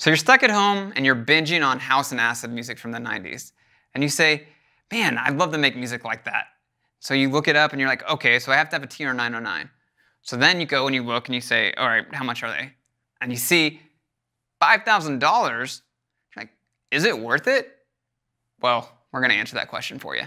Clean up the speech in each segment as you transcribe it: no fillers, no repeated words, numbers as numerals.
So you're stuck at home and you're binging on house and acid music from the 90s. And you say, man, I'd love to make music like that. So you look it up and you're like, okay, so I have to have a TR-909. So then you go and you look and you say, all right, how much are they? And you see $5,000. You're like, is it worth it? Well, we're going to answer that question for you.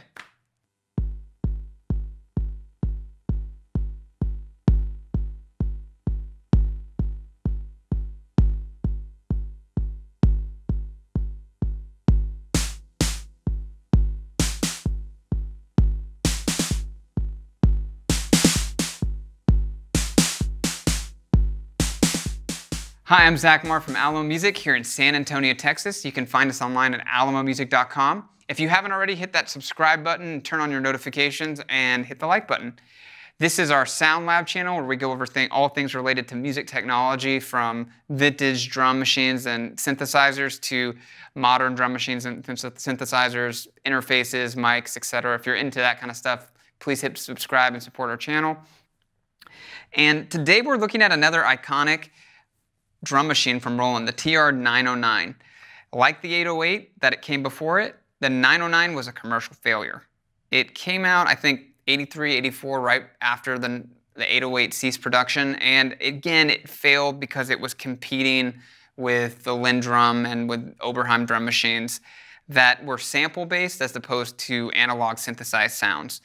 Hi, I'm Zach Marr from Alamo Music here in San Antonio, Texas. You can find us online at alamomusic.com. If you haven't already, hit that subscribe button, turn on your notifications, and hit the like button. This is our Sound Lab channel where we go over all things related to music technology, from vintage drum machines and synthesizers to modern drum machines and synthesizers, interfaces, mics, etc. If you're into that kind of stuff, please hit subscribe and support our channel. And today we're looking at another iconic drum machine from Roland, the TR-909. Like the 808 that it came before it, the 909 was a commercial failure. It came out, I think, 83, 84, right after the 808 ceased production, and again, it failed because it was competing with the Lindrum and with Oberheim drum machines that were sample-based as opposed to analog synthesized sounds.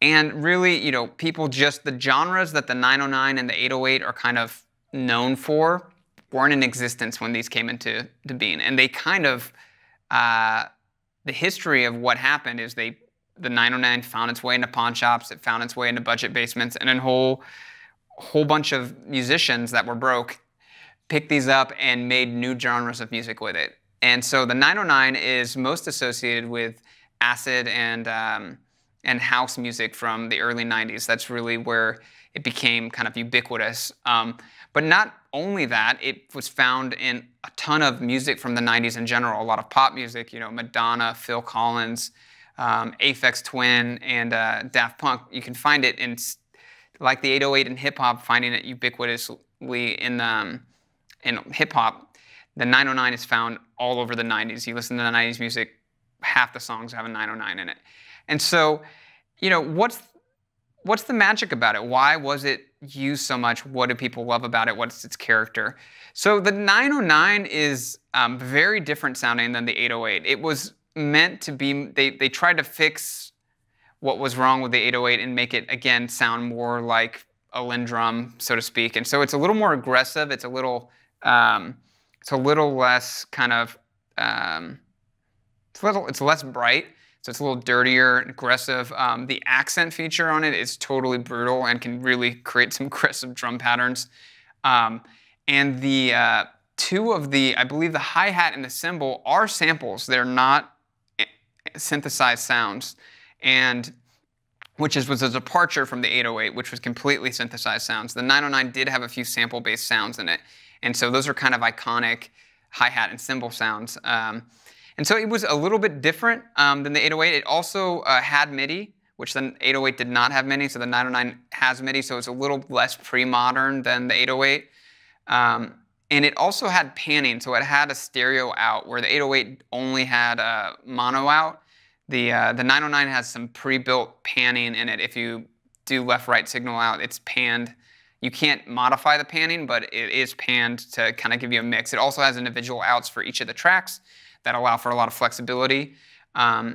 And really, people just, the genres that the 909 and the 808 are kind of known for weren't in existence when these came into being. And they kind of, the history of what happened is the 909 found its way into pawn shops, it found its way into budget basements, and a whole bunch of musicians that were broke picked these up and made new genres of music with it. And so the 909 is most associated with acid and house music from the early 90s. That's really where it became kind of ubiquitous. But not only that, it was found in a ton of music from the 90s in general, a lot of pop music, Madonna, Phil Collins, Aphex Twin, and Daft Punk. You can find it in, like the 808 in hip-hop, finding it ubiquitously in hip-hop. The 909 is found all over the 90s. You listen to the 90s music, half the songs have a 909 in it. And so, what's the magic about it? Why was it used so much? What do people love about it? What's its character? So the 909 is very different sounding than the 808. It was meant to be, they tried to fix what was wrong with the 808 and make it, again, sound more like a Lindrum, so to speak. And so it's a little more aggressive. It's a little less kind of, it's less bright. So it's a little dirtier and aggressive. The accent feature on it is totally brutal and can really create some aggressive drum patterns. And the two of the, I believe the hi-hat and the cymbal are samples. They're not synthesized sounds, and which was a departure from the 808, which was completely synthesized sounds. The 909 did have a few sample-based sounds in it, and so those are kind of iconic hi-hat and cymbal sounds. And so it was a little bit different than the 808. It also had MIDI, which the 808 did not have MIDI, so the 909 has MIDI, so it's a little less pre-modern than the 808. And it also had panning, so it had a stereo out, where the 808 only had a mono out. The 909 has some pre-built panning in it. If you do left-right signal out, it's panned. You can't modify the panning, but it is panned to kind of give you a mix. It also has individual outs for each of the tracks that allow for a lot of flexibility. But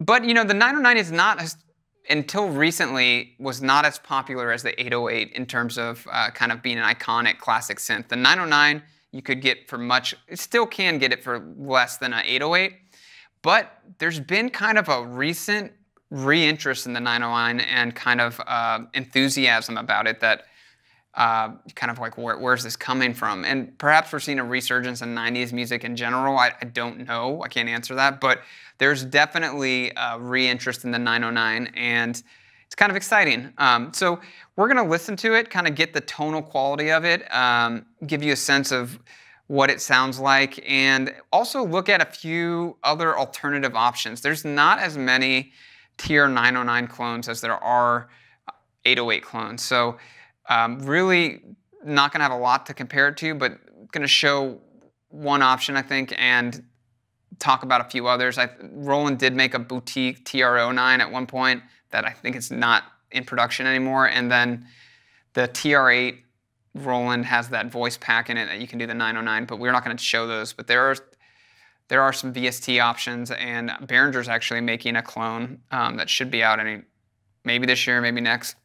the 909 is not, until recently, was not as popular as the 808 in terms of kind of being an iconic classic synth. The 909 you could get for much, it still can get it for less than an 808, but there's been kind of a recent re-interest in the 909 and kind of enthusiasm about it that kind of like, where's this coming from? And perhaps we're seeing a resurgence in 90s music in general. I don't know. I can't answer that. But there's definitely a re-interest in the 909, and it's kind of exciting. So we're going to listen to it, kind of get the tonal quality of it, give you a sense of what it sounds like, and also look at a few other alternative options. There's not as many TR-909 clones as there are 808 clones. So really not going to have a lot to compare it to, but going to show one option, I think, and talk about a few others. Roland did make a boutique TR-09 at one point that I think it's not in production anymore, and then the TR-8 Roland has that voice pack in it that you can do the 909, but we're not going to show those. But there are some VST options, and Behringer's actually making a clone that should be out maybe this year, maybe next.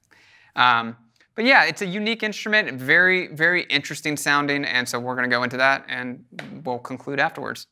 But yeah, it's a unique instrument, very, very interesting sounding, and so we're going to go into that, and we'll conclude afterwards.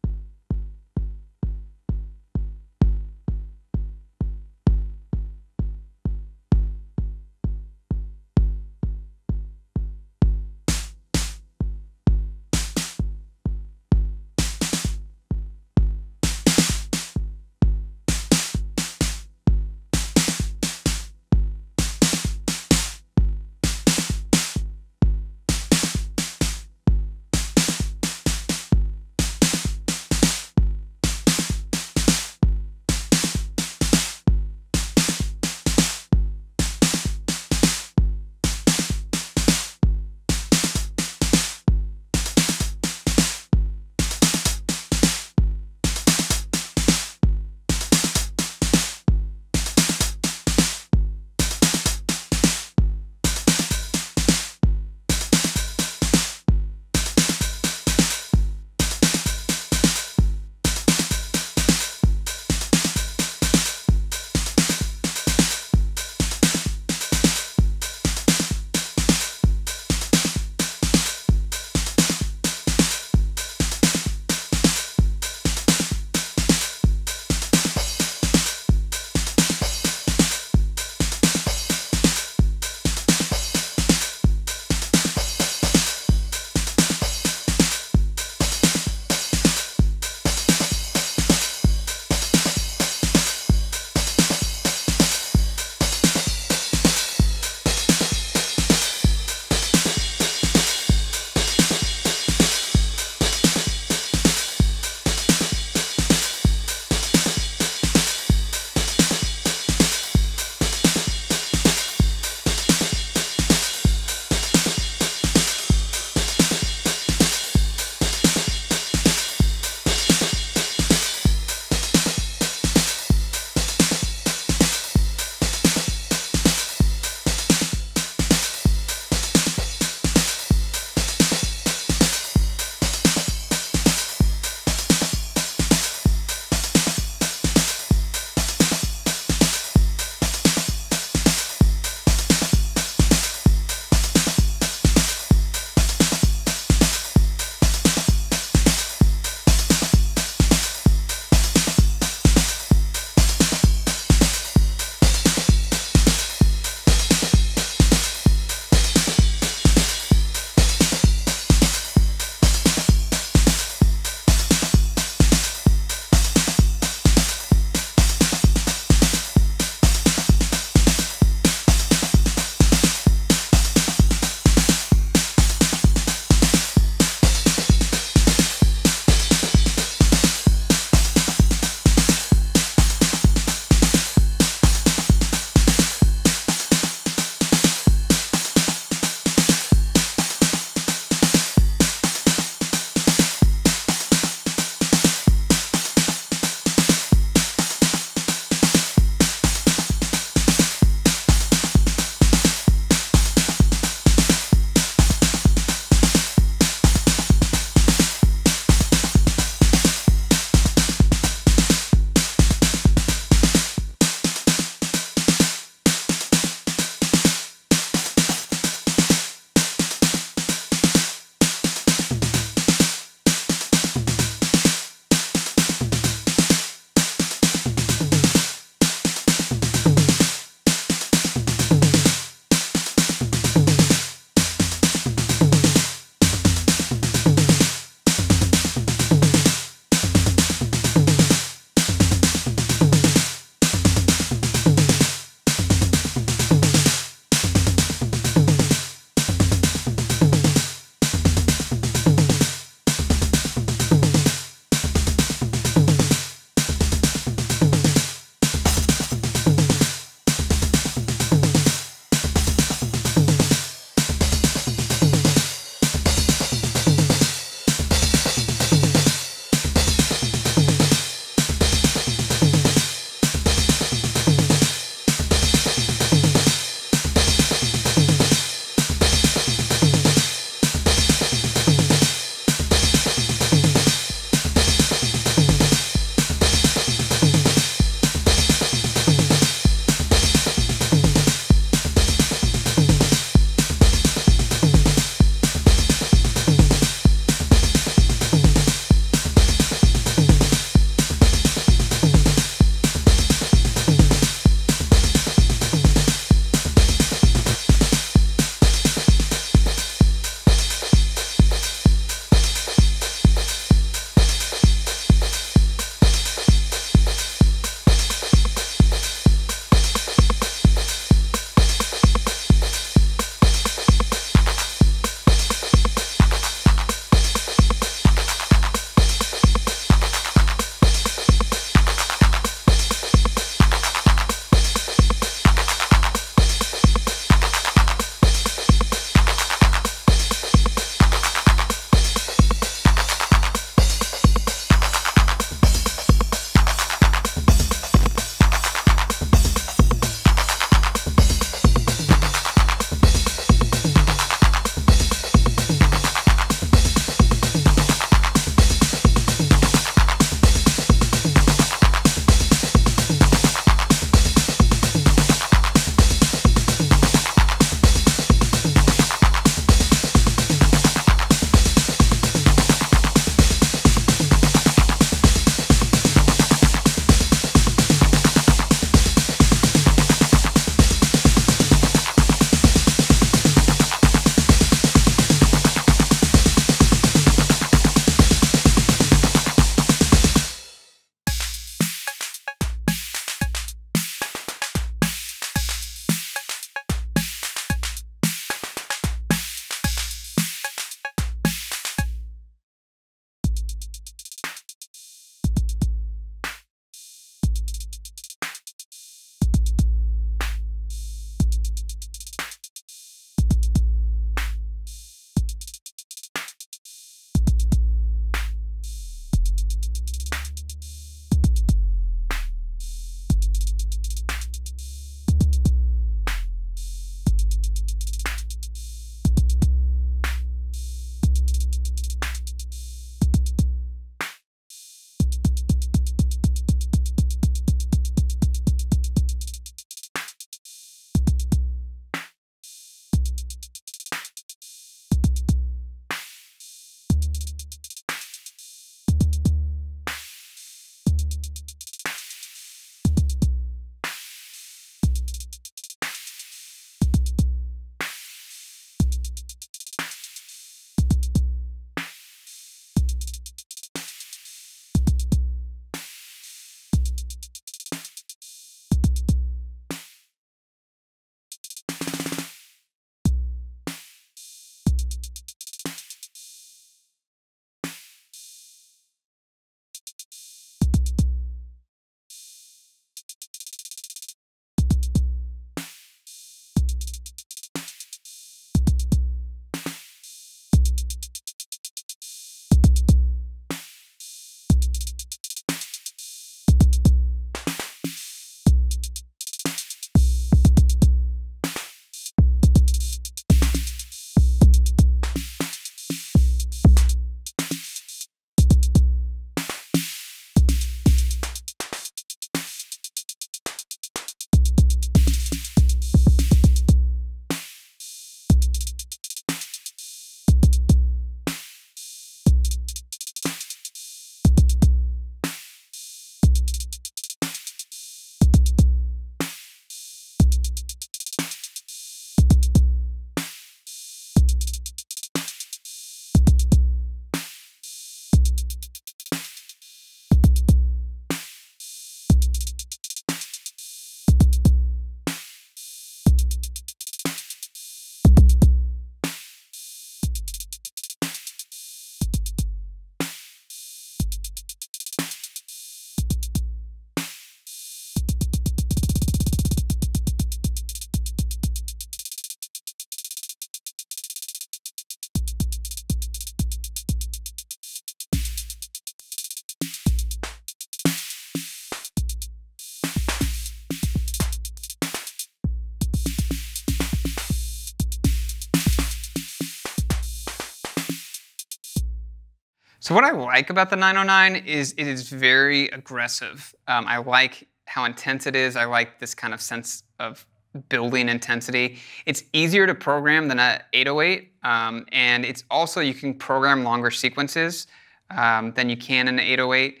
So what I like about the 909 is it is very aggressive. I like how intense it is. I like this kind of sense of building intensity. It's easier to program than a 808, and it's also, you can program longer sequences than you can in an 808.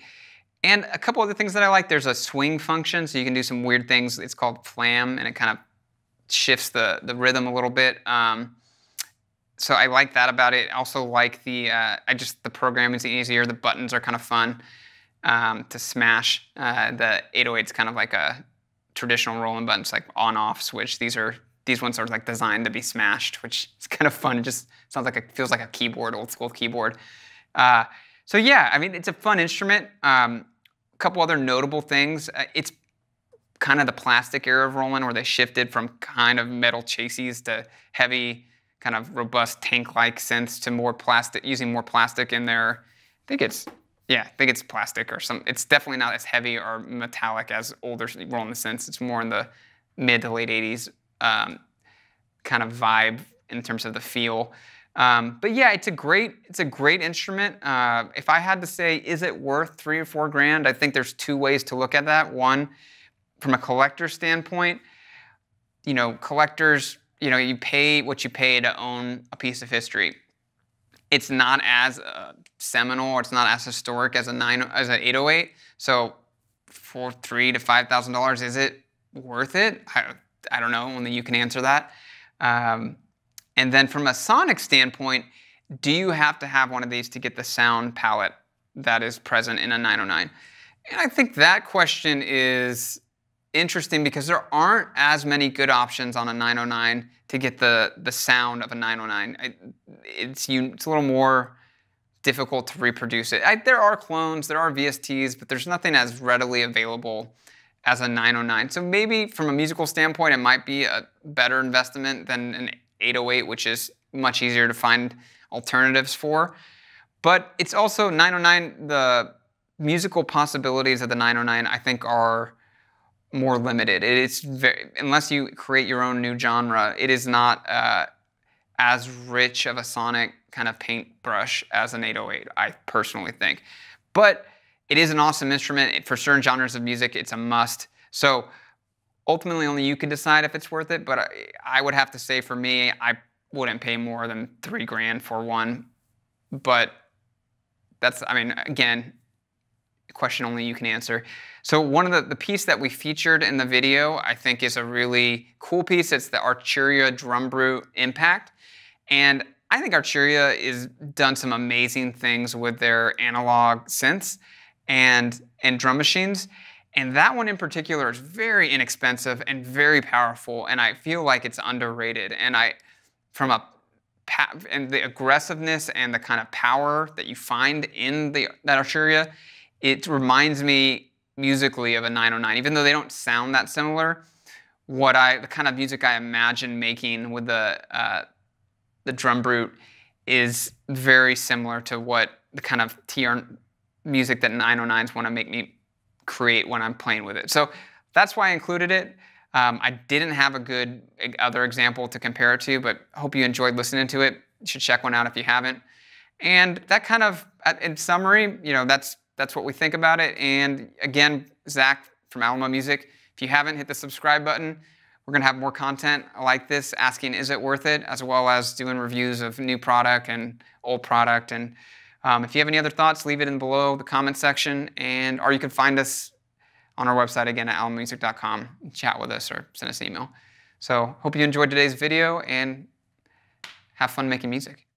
And a couple other things that I like, there's a swing function, so you can do some weird things. It's called flam, and it kind of shifts the rhythm a little bit. So I like that about it. I also like the programming is easier. The buttons are kind of fun to smash. The 808's kind of like a traditional Roland buttons, like on-off switch. These ones are like designed to be smashed, which is kind of fun. It just sounds like feels like a keyboard, old school keyboard. So yeah, I mean, it's a fun instrument. A couple other notable things. It's kind of the plastic era of Roland, where they shifted from kind of metal chassis to heavy, kind of robust tank-like synths to more plastic, using more plastic in their, I think it's plastic or some. It's definitely not as heavy or metallic as older Roland synths. It's more in the mid to late 80s kind of vibe in terms of the feel. But yeah, it's a great instrument. If I had to say, is it worth $3 or $4 grand? I think there's two ways to look at that. One, from a collector standpoint, collectors, you pay what you pay to own a piece of history. It's not as seminal, or it's not as historic as an 808. So for $3,000 to $5,000, is it worth it? I don't know. Only you can answer that. And then from a sonic standpoint, do you have to have one of these to get the sound palette that is present in a 909? And I think that question is interesting because there aren't as many good options on a 909 to get the sound of a 909. It's a little more difficult to reproduce it. There are clones, there are VSTs, but there's nothing as readily available as a 909. So maybe from a musical standpoint, it might be a better investment than an 808, which is much easier to find alternatives for. But it's also 909, the musical possibilities of the 909, I think, are more limited. It's unless you create your own new genre, it is not as rich of a sonic kind of paintbrush as an 808, I personally think. But it is an awesome instrument. For certain genres of music, it's a must. So ultimately, only you can decide if it's worth it. But I would have to say, for me, I wouldn't pay more than $3 grand for one. But that's, I mean, again, a question only you can answer. So one of the piece that we featured in the video, I think, is a really cool piece. It's the Arturia Drumbrute Impact. And I think Arturia has done some amazing things with their analog synths and drum machines. And that one in particular is very inexpensive and very powerful. And I feel like it's underrated. And and the aggressiveness and the kind of power that you find in that Arturia, it reminds me musically of a 909, even though they don't sound that similar. The kind of music I imagine making with the Drumbrute is very similar to what the kind of TR music that 909s want to make me create when I'm playing with it. So that's why I included it. I didn't have a good other example to compare it to, but I hope you enjoyed listening to it. You should check one out if you haven't. And that kind of, in summary, that's what we think about it. And again, Zach from Alamo Music, if you haven't hit the subscribe button, we're going to have more content like this, asking, is it worth it, as well as doing reviews of new product and old product. And if you have any other thoughts, leave it below the comment section, or you can find us on our website again at alamomusic.com, chat with us or send us an email. So hope you enjoyed today's video and have fun making music.